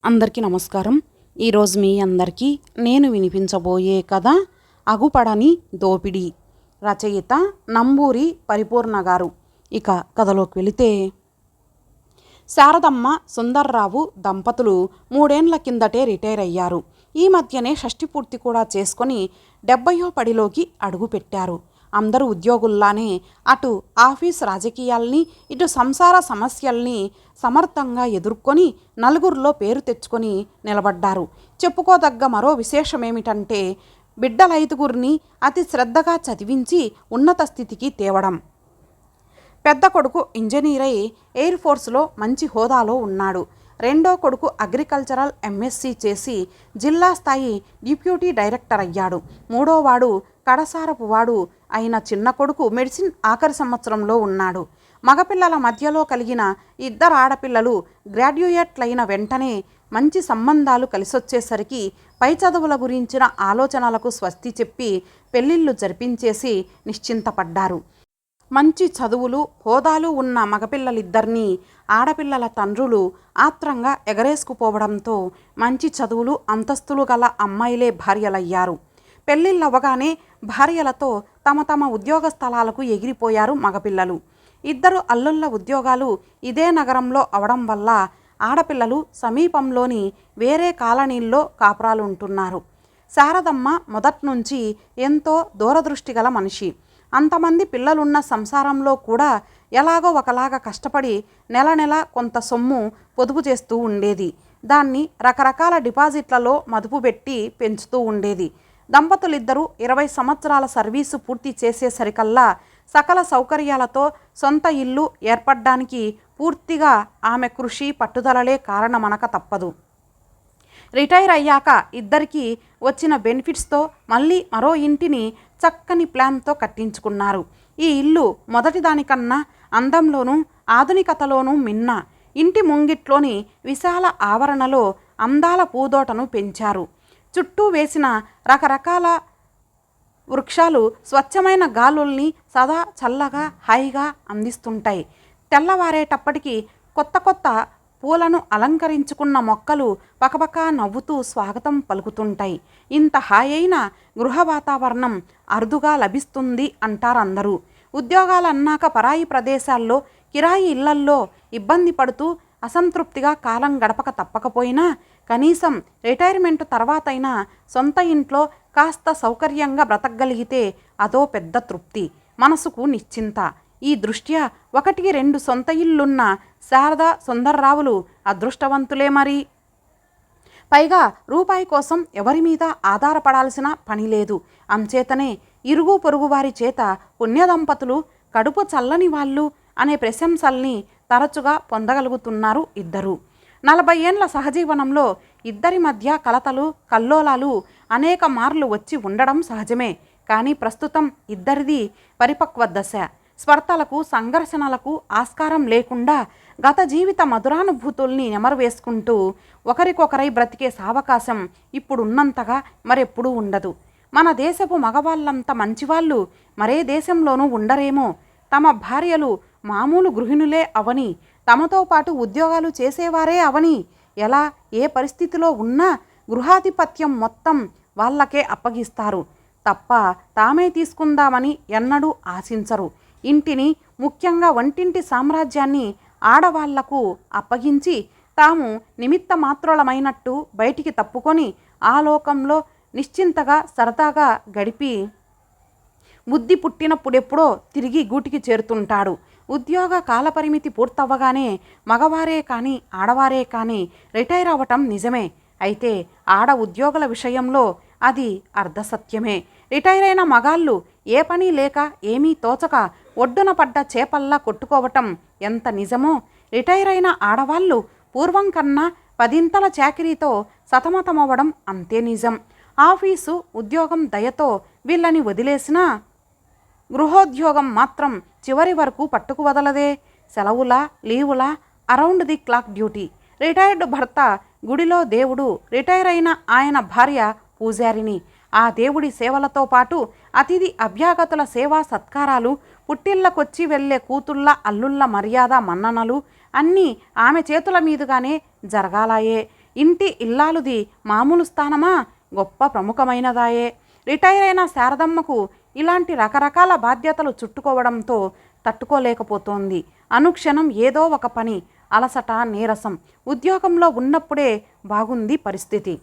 అందరికీ నమస్కారం. ఈరోజు మీ అందరికీ నేను వినిపించబోయే కథ అగుపడని దోపిడీ. రచయిత నంబూరి పరిపూర్ణ గారు. ఇక కథలోకి వెళితే, శారదమ్మ సుందర్రావు దంపతులు 3 ఏళ్ల కిందటే రిటైర్ అయ్యారు. ఈ మధ్యనే షష్ఠి పూర్తి కూడా చేసుకొని 70వ పడిలోకి అడుగుపెట్టారు. అందరూ ఉద్యోగుల్లానే అటు ఆఫీస్ రాజకీయాల్ని, ఇటు సంసార సమస్యల్ని సమర్థంగా ఎదుర్కొని నలుగురిలో పేరు తెచ్చుకొని నిలబడ్డారు. చెప్పుకోదగ్గ మరో విశేషమేమిటంటే, బిడ్డల 5గురిని అతి శ్రద్ధగా చదివించి ఉన్నత స్థితికి తేవడం. పెద్ద కొడుకు ఇంజనీరై ఎయిర్ ఫోర్స్లో మంచి హోదాలో ఉన్నాడు. రెండో కొడుకు అగ్రికల్చరల్ ఎంఎస్సి చేసి జిల్లా స్థాయి డిప్యూటీ డైరెక్టర్ అయ్యాడు. మూడోవాడు కడసారపు వాడు అయిన చిన్న కొడుకు మెడిసిన్ ఆఖరి సంవత్సరంలో ఉన్నాడు. మగపిల్లల మధ్యలో కలిగిన 2 ఆడపిల్లలు గ్రాడ్యుయేట్లైన వెంటనే మంచి సంబంధాలు కలిసొచ్చేసరికి పై చదువుల గురించిన ఆలోచనలకు స్వస్తి చెప్పి పెళ్లిళ్ళు జరిపించేసి నిశ్చింతపడ్డారు. మంచి చదువులు హోదాలు ఉన్న మగపిల్లలిద్దరినీ ఆడపిల్లల తండ్రులు ఆత్రంగా ఎగరేసుకుపోవడంతో మంచి చదువులు అంతస్తులు గల అమ్మాయిలే భార్యలయ్యారు. పెళ్లిళ్ళవగానే భార్యలతో తమ తమ ఉద్యోగ స్థలాలకు ఎగిరిపోయారు మగపిల్లలు. 2 అల్లుళ్ళ ఉద్యోగాలు ఇదే నగరంలో అవడం వల్ల ఆడపిల్లలు సమీపంలోని వేరే కాలనీల్లో కాపురాలుంటున్నారు. శారదమ్మ మొదట్నుంచి ఎంతో దూరదృష్టి గల మనిషి. అంతమంది పిల్లలున్న సంసారంలో కూడా ఎలాగో ఒకలాగా కష్టపడి నెల నెల కొంత సొమ్ము పొదుపు చేస్తూ ఉండేది. దాన్ని రకరకాల డిపాజిట్లలో మదుపు పెట్టి పెంచుతూ ఉండేది. దంపతులిద్దరూ 20 సంవత్సరాల సర్వీసు పూర్తి చేసేసరికల్లా సకల సౌకర్యాలతో సొంత ఇల్లు ఏర్పడ్డానికి పూర్తిగా ఆమె కృషి పట్టుదలలే కారణమనక తప్పదు. రిటైర్ అయ్యాక ఇద్దరికీ వచ్చిన బెనిఫిట్స్తో మళ్ళీ మరో ఇంటిని చక్కని ప్లాన్తో కట్టించుకున్నారు. ఈ ఇల్లు మొదటి దానికన్నా అందంలోనూ ఆధునికతలోనూ మిన్న. ఇంటి ముంగిట్లోని విశాల ఆవరణలో అందాల పూదోటను పెంచారు. చుట్టూ వేసిన రకరకాల వృక్షాలు స్వచ్ఛమైన గాలుల్ని సదా చల్లగా హాయిగా అందిస్తుంటాయి. తెల్లవారేటప్పటికి కొత్త కొత్త పూలను అలంకరించుకున్న మొక్కలు పకపకా నవ్వుతూ స్వాగతం పలుకుతుంటాయి. ఇంత హాయైన గృహ వాతావరణం అరుదుగా లభిస్తుంది అంటారందరూ. ఉద్యోగాలన్నాక పరాయి ప్రదేశాల్లో కిరాయి ఇళ్లల్లో ఇబ్బంది పడుతూ అసంతృప్తిగా కాలం గడపక తప్పకపోయినా కనీసం రిటైర్మెంట్ తర్వాతైనా సొంత ఇంట్లో కాస్త సౌకర్యంగా బ్రతకగలిగితే అదో పెద్ద తృప్తి, మనసుకు నిశ్చింత. ఈ దృష్ట్యా 1-2 సొంత ఇల్లున్న శారద సుందర్రావులు అదృష్టవంతులే మరి. పైగా రూపాయి కోసం ఎవరి మీద ఆధారపడాల్సిన పని లేదు. అంచేతనే ఇరుగు పొరుగు వారి చేత పుణ్యదంపతులు, కడుపు చల్లని వాళ్ళు అనే ప్రశంసల్ని తరచుగా పొందగలుగుతున్నారు ఇద్దరు. 40 ఏళ్ల సహజీవనంలో ఇద్దరి మధ్య కలతలు కల్లోలాలు అనేక మార్లు వచ్చి ఉండడం సహజమే. కానీ ప్రస్తుతం ఇద్దరిది పరిపక్వ దశ. స్పర్ధలకు సంఘర్షణలకు ఆస్కారం లేకుండా గత జీవిత మధురానుభూతుల్ని నెమరు వేసుకుంటూ ఒకరికొకరై బ్రతికే సావకాశం ఇప్పుడున్నంతగా మరెప్పుడూ ఉండదు. మన దేశపు మగవాళ్ళంత మంచివాళ్ళు మరే దేశంలోనూ ఉండరేమో. తమ భార్యలు మామూలు గృహిణులే అవని, తమతో పాటు ఉద్యోగాలు చేసేవారే అవని, ఎలా ఏ పరిస్థితిలో ఉన్నా గృహాధిపత్యం మొత్తం వాళ్ళకే అప్పగిస్తారు తప్ప తామే తీసుకుందామని ఎన్నడూ ఆశించరు. ఇంటిని, ముఖ్యంగా వంటింటి సామ్రాజ్యాన్ని ఆడవాళ్లకు అప్పగించి తాము నిమిత్త మాత్రులమైనట్టు బయటికి తప్పుకొని ఆ లోకంలో నిశ్చింతగా సరదాగా గడిపి బుద్ధి పుట్టినప్పుడెప్పుడో తిరిగి గూటికి చేరుతుంటాడు. ఉద్యోగ కాలపరిమితి పూర్తవ్వగానే మగవారే కానీ ఆడవారే కానీ రిటైర్ అవ్వటం నిజమే. అయితే ఆడ ఉద్యోగుల విషయంలో అది అర్ధసత్యమే. రిటైర్ అయిన మగాళ్ళు ఏ పని లేక ఏమీ తోచక ఒడ్డున పడ్డ చేపల్లా కొట్టుకోవటం ఎంత నిజమో, రిటైర్ అయిన ఆడవాళ్ళు పూర్వం కన్నా 10 చాకిరీతో సతమతమవ్వడం అంతే నిజం. ఆఫీసు ఉద్యోగం దయతో వీళ్ళని వదిలేసినా గృహోద్యోగం మాత్రం చివరి వరకు పట్టుకు వదలదే. సెలవులా లీవులా around the clock duty. Retired భర్త గుడిలో దేవుడు, రిటైర్ అయిన ఆయన భార్య పూజారిని. ఆ దేవుడి సేవలతో పాటు అతిథి అభ్యాగతుల సేవా సత్కారాలు, పుట్టిళ్ళకొచ్చి వెళ్ళే కూతుళ్ళ అల్లుళ్ళ మర్యాద మన్ననలు అన్నీ ఆమె చేతుల మీదుగానే జరగాలాయే. ఇంటి ఇల్లాలుది మామూలు స్థానమా, గొప్ప ప్రముఖమైనదాయే. రిటైర్ అయిన శారదమ్మకు ఇలాంటి రకరకాల బాధ్యతలు చుట్టుకోవడంతో తట్టుకోలేకపోతోంది. అనుక్షణం ఏదో ఒక పని, అలసట, నీరసం. ఉద్యోగంలో ఉన్నప్పుడే బాగుంది పరిస్థితి.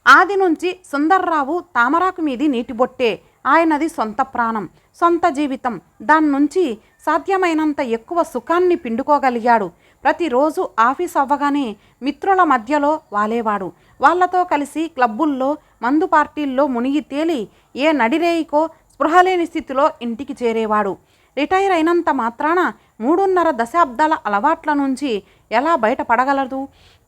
ఆది నుంచి సుందర్రావు తామరాకు మీది నీటిబొట్టే. ఆయనది సొంత ప్రాణం, సొంత జీవితం. దాన్నుంచి సాధ్యమైనంత ఎక్కువ సుఖాన్ని పిండుకోగలిగాడు. ప్రతిరోజు ఆఫీస్ అవ్వగానే మిత్రుల మధ్యలో వాలేవాడు. వాళ్లతో కలిసి క్లబ్బుల్లో, మందు పార్టీల్లో మునిగి తేలి ఏ నడిరేయికో స్పృహలేని స్థితిలో ఇంటికి చేరేవాడు. రిటైర్ అయినంత మాత్రాన 3.5 దశాబ్దాల అలవాట్ల నుంచి ఎలా బయటపడగలదు?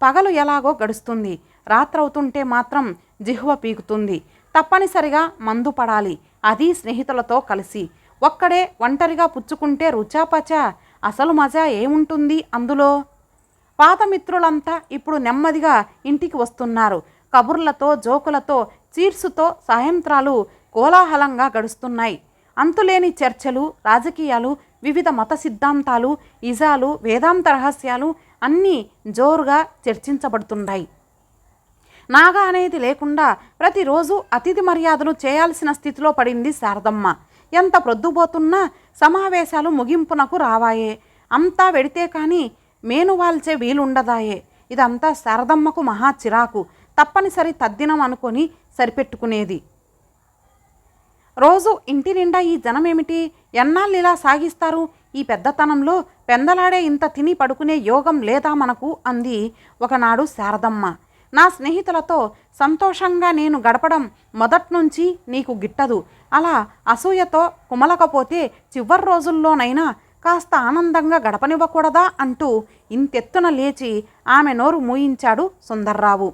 పగలు ఎలాగో గడుస్తుంది, రాత్రవుతుంటే మాత్రం జిహ్వ పీకుతుంది. తప్పనిసరిగా మందు పడాలి, అది స్నేహితులతో కలిసి. ఒక్కడే ఒంటరిగా పుచ్చుకుంటే రుచాపచా, అసలు మజా ఏముంటుంది అందులో? పాత మిత్రులంతా ఇప్పుడు నెమ్మదిగా ఇంటికి వస్తున్నారు. కబుర్లతో, జోకులతో, చీర్సుతో సాయంత్రాలు కోలాహలంగా గడుస్తున్నాయి. అంతులేని చర్చలు, రాజకీయాలు, వివిధ మత సిద్ధాంతాలు, ఇజాలు, వేదాంత రహస్యాలు అన్నీ జోరుగా చర్చించబడుతున్నాయి. నాగా అనేది లేకుండా ప్రతిరోజు అతిథి మర్యాదలు చేయాల్సిన స్థితిలో పడింది శారదమ్మ. ఎంత ప్రొద్దుపోతున్నా సమావేశాలు ముగింపునకు రావాయే. అంతా వెడితే కానీ మేనువాల్చే వీలుండదాయే. ఇదంతా శారదమ్మకు మహా చిరాకు. తప్పనిసరి తద్దినం అనుకొని సరిపెట్టుకునేది. రోజు ఇంటి నిండా ఈ జనమేమిటి? ఎన్నాళ్ళు ఇలా సాగిస్తారు? ఈ పెద్దతనంలో పెందలాడే ఇంత తిని పడుకునే యోగం లేదా మనకు? అంది ఒకనాడు శారదమ్మ. నా స్నేహితులతో సంతోషంగా నేను గడపడం మొదట్నుంచి నీకు గిట్టదు. అలా అసూయతో కుమలకపోతే చివరి రోజుల్లోనైనా కాస్త ఆనందంగా గడపనివ్వకూడదా అంటూ ఇంతెత్తున లేచి ఆమె నోరు మూయించాడు సుందర్రావు.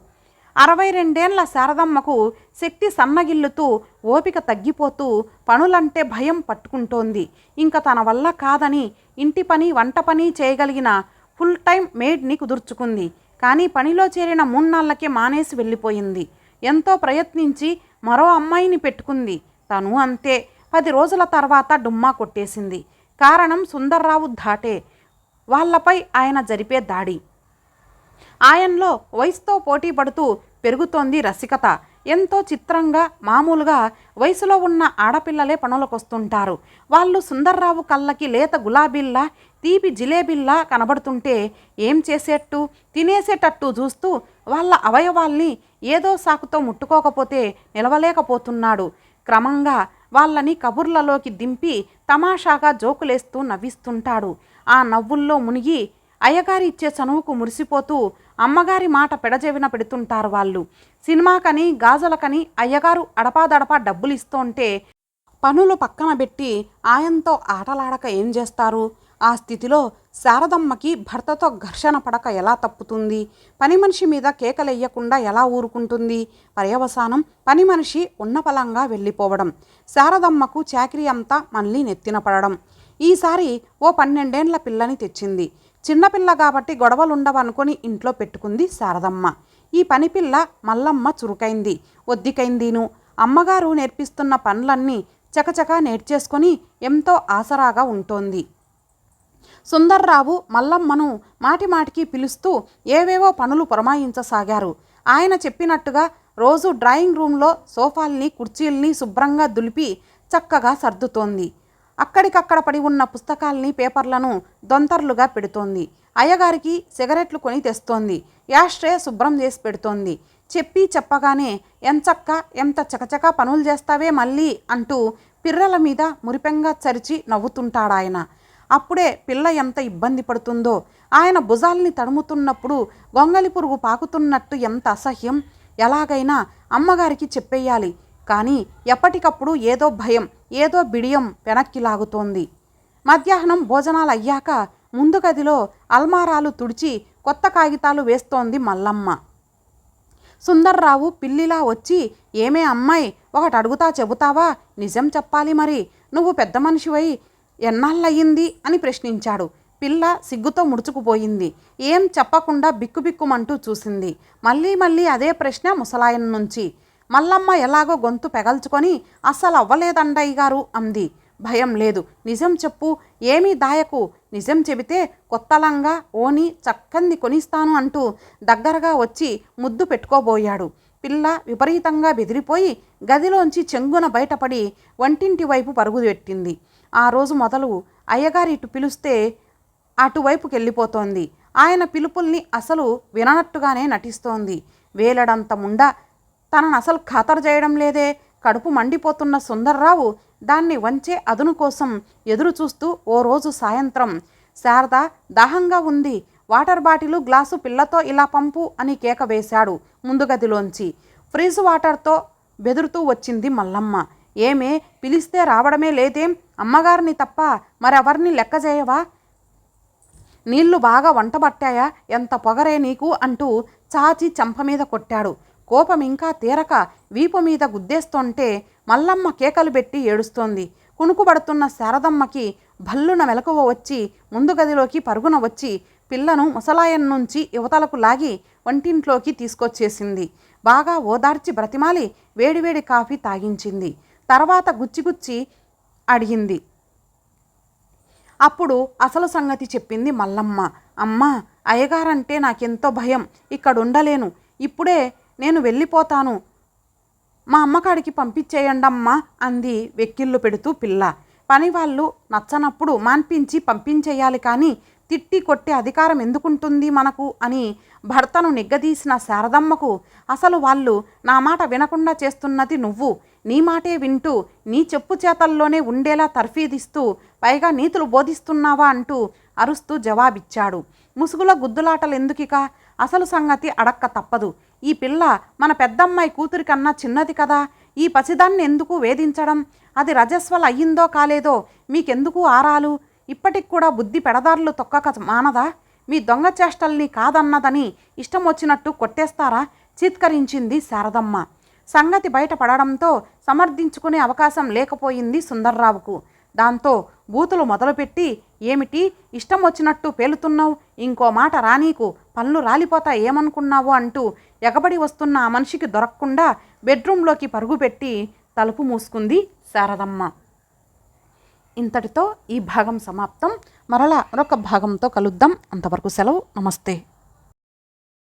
62 శారదమ్మకు శక్తి సన్నగిల్లుతూ, ఓపిక తగ్గిపోతూ, పనులంటే భయం పట్టుకుంటోంది. ఇంక తన వల్ల కాదని ఇంటి పని, వంట పని చేయగలిగిన ఫుల్ టైం మెయిడ్ని కుదుర్చుకుంది. కానీ పనిలో చేరిన 3 నాళ్ళకే మానేసి వెళ్ళిపోయింది. ఎంతో ప్రయత్నించి మరో అమ్మాయిని పెట్టుకుంది. తను అంతే. 10 రోజుల తర్వాత డుమ్మా కొట్టేసింది. కారణం సుందర్రావు ధాటే, వాళ్లపై ఆయన జరిపే దాడి. ఆయనలో వయసుతో పోటీ పడుతూ పెరుగుతోంది రసికత. ఎంతో చిత్రంగా, మామూలుగా వయసులో ఉన్న ఆడపిల్లలే పనులకొస్తుంటారు. వాళ్ళు సుందర్రావు కళ్ళకి లేత గులాబీల్లా, తీపి జిలేబిల్లా కనబడుతుంటే ఏం చేసేట్టు? తినేసేటట్టు చూస్తూ వాళ్ళ అవయవాల్ని ఏదో సాకుతో ముట్టుకోకపోతే నిలవలేకపోతున్నాడు. క్రమంగా వాళ్ళని కబుర్లలోకి దింపి తమాషాగా జోకులేస్తూ నవ్విస్తుంటాడు. ఆ నవ్వుల్లో మునిగి అయ్యగారి ఇచ్చే చనువుకు మురిసిపోతూ అమ్మగారి మాట పెడజెవిన పెడుతుంటారు వాళ్ళు. సినిమాకని, గాజులకని అయ్యగారు అడపాదడపా డబ్బులు ఇస్తుంటే పనులు పక్కన పెట్టి ఆయనతో ఆటలాడక ఏం చేస్తారు? ఆ స్థితిలో శారదమ్మకి భర్తతో ఘర్షణ పడక ఎలా తప్పుతుంది? పని మనిషి మీద కేకలెయ్యకుండా ఎలా ఊరుకుంటుంది? పర్యవసానం పని మనిషి ఉన్నపలంగా వెళ్ళిపోవడం, శారదమ్మకు చాకిరీ అంతా మళ్ళీ నెత్తిన పడడం. ఈసారి ఓ 12 ఏళ్ల పిల్లని తెచ్చింది. చిన్నపిల్ల కాబట్టి గొడవలుండవనుకొని ఇంట్లో పెట్టుకుంది శారదమ్మ. ఈ పనిపిల్ల మల్లమ్మ చురుకైంది, ఒద్దికైందీను. అమ్మగారు నేర్పిస్తున్న పనులన్నీ చకచకా నేర్చేసుకొని ఎంతో ఆసరాగా ఉంటోంది. సుందర్రావు మల్లమ్మను మాటిమాటికి పిలుస్తూ ఏవేవో పనులు పురమాయించసాగారు. ఆయన చెప్పినట్టుగా రోజు డ్రాయింగ్ రూమ్లో సోఫాల్ని, కుర్చీల్ని శుభ్రంగా దులిపి చక్కగా సర్దుతోంది. అక్కడికక్కడ పడి ఉన్న పుస్తకాల్ని, పేపర్లను దొంతర్లుగా పెడుతోంది. అయ్యగారికి సిగరెట్లు కొని తెస్తోంది. యాష్ట్రే శుభ్రం చేసి పెడుతోంది. చెప్పి చెప్పగానే ఎంచక్క ఎంత చకచకా పనులు చేస్తావే మళ్ళీ అంటూ పిర్రల మీద మురిపెంగా చరిచి నవ్వుతుంటాడాయన. అప్పుడే పిల్ల ఎంత ఇబ్బంది పడుతుందో. ఆయన భుజాల్ని తడుముతున్నప్పుడు గొంగలి పురుగు పాకుతున్నట్టు ఎంత అసహ్యం. ఎలాగైనా అమ్మగారికి చెప్పేయాలి. కానీ ఎప్పటికప్పుడు ఏదో భయం, ఏదో బిడియం వెనక్కి లాగుతోంది. మధ్యాహ్నం భోజనాలు అయ్యాక ముందు గదిలో అల్మారాలు తుడిచి కొత్త కాగితాలు వేస్తోంది మల్లమ్మ. సుందర్రావు పిల్లిలా వచ్చి, ఏమే అమ్మాయి, ఒకటి అడుగుతా చెబుతావా? నిజం చెప్పాలి మరి, నువ్వు పెద్ద మనిషివై ఎన్నాళ్ళయ్యింది అని ప్రశ్నించాడు. పిల్ల సిగ్గుతో ముడుచుకుపోయింది. ఏం చెప్పకుండా బిక్కుబిక్కుమంటూ చూసింది. మళ్ళీ మళ్ళీ అదే ప్రశ్న ముసలాయన నుంచి. మల్లమ్మ ఎలాగో గొంతు పెగల్చుకొని, అస్సలు అవ్వలేదండయ్య గారు అంది. భయం లేదు, నిజం చెప్పు, ఏమీ దాయకు, నిజం చెబితే కొత్తలంగా ఓని చక్కంది కొనిస్తాను అంటూ దగ్గరగా వచ్చి ముద్దు పెట్టుకోబోయాడు. పిల్ల విపరీతంగా బెదిరిపోయి గదిలోంచి చెంగున బయటపడి వంటింటి వైపు పరుగుపెట్టింది. ఆ రోజు మొదలు అయ్యగారు ఇటు పిలుస్తే అటువైపుకి వెళ్ళిపోతోంది. ఆయన పిలుపుల్ని అసలు విననట్టుగానే నటిస్తోంది. వేలడంత ముండ తనను అసలు ఖాతరు చేయడం లేదే. కడుపు మండిపోతున్న సుందర్రావు దాన్ని వంచే అదును కోసం ఎదురు చూస్తూ ఓ రోజు సాయంత్రం, శారద దాహంగా ఉంది, వాటర్ బాటిలు గ్లాసు పిల్లతో ఇలా పంపు అని కేక వేశాడు ముందు గదిలోంచి. ఫ్రిజ్ వాటర్తో బెదురుతూ వచ్చింది మల్లమ్మ. ఏమే, పిలిస్తే రావడమే లేదేం? అమ్మగారిని తప్ప మరెవరిని లెక్క చేయవా? నీళ్లు బాగా వంటబట్టాయా? ఎంత పొగరే నీకు అంటూ చాచి చెంప మీద కొట్టాడు. కోపం ఇంకా తీరక వీపు మీద గుద్దేస్తుంటే మల్లమ్మ కేకలు పెట్టి ఏడుస్తోంది. కునుకుబడుతున్న శారదమ్మకి భల్లున మెలకువ వచ్చి ముందు గదిలోకి పరుగున వచ్చి పిల్లను ముసలాయన్ నుంచి యువతలకు లాగి వంటింట్లోకి తీసుకొచ్చేసింది. బాగా ఓదార్చి బ్రతిమాలి వేడివేడి కాఫీ తాగించింది. తర్వాత గుచ్చిగుచ్చి అడిగింది. అప్పుడు అసలు సంగతి చెప్పింది మల్లమ్మ. అమ్మా, అయ్యగారంటే నాకెంతో భయం, ఇక్కడుండలేను, ఇప్పుడే నేను వెళ్ళిపోతాను, మా అమ్మకాడికి పంపించేయండమ్మా అంది వెక్కిళ్ళు పెడుతూ పిల్ల. పనివాళ్ళు నచ్చనప్పుడు మాన్పించి పంపించేయాలి కానీ తిట్టి కొట్టే అధికారం ఎందుకుంటుంది మనకు అని భర్తను నిగ్గదీసిన శారదమ్మకు అసలు వాళ్ళు నా మాట వినకుండా చేస్తున్నది నువ్వు, నీ మాటే వింటూ నీ చెప్పు చేతల్లోనే ఉండేలా తర్ఫీదిస్తూ పైగా నీతులు బోధిస్తున్నావా అంటూ అరుస్తూ జవాబిచ్చాడు. ముసుగుల గుద్దులాటలెందుకిక, అసలు సంగతి అడక్క తప్పదు. ఈ పిల్ల మన పెద్దమ్మాయి కూతురి కన్నా చిన్నది కదా, ఈ పసిదాన్ని ఎందుకు వేధించడం? అది రజస్వల అయ్యిందో కాలేదో మీకెందుకు ఆరాలు? ఇప్పటికి కూడా బుద్ధి పెడదారులు తొక్కక మానదా? మీ దొంగ చేష్టల్ని కాదన్నదని ఇష్టం వచ్చినట్టు కొట్టేస్తారా? చీత్కరించింది శారదమ్మ. సంగతి బయటపడడంతో సమర్థించుకునే అవకాశం లేకపోయింది సుందర్రావుకు. దాంతో బూతులు మొదలుపెట్టి, ఏమిటి ఇష్టం వచ్చినట్టు పేలుతున్నావు, ఇంకో మాట రానీకు పళ్ళు రాలిపోతా ఏమనుకున్నావు అంటూ ఎగబడి వస్తున్న ఆ మనిషికి దొరకకుండా బెడ్రూంలోకి పరుగుపెట్టి తలుపు మూసుకుంది శారదమ్మ. ఇంతటితో ఈ భాగం సమాప్తం. మరలా మరొక భాగంతో కలుద్దాం. అంతవరకు సెలవు. నమస్తే.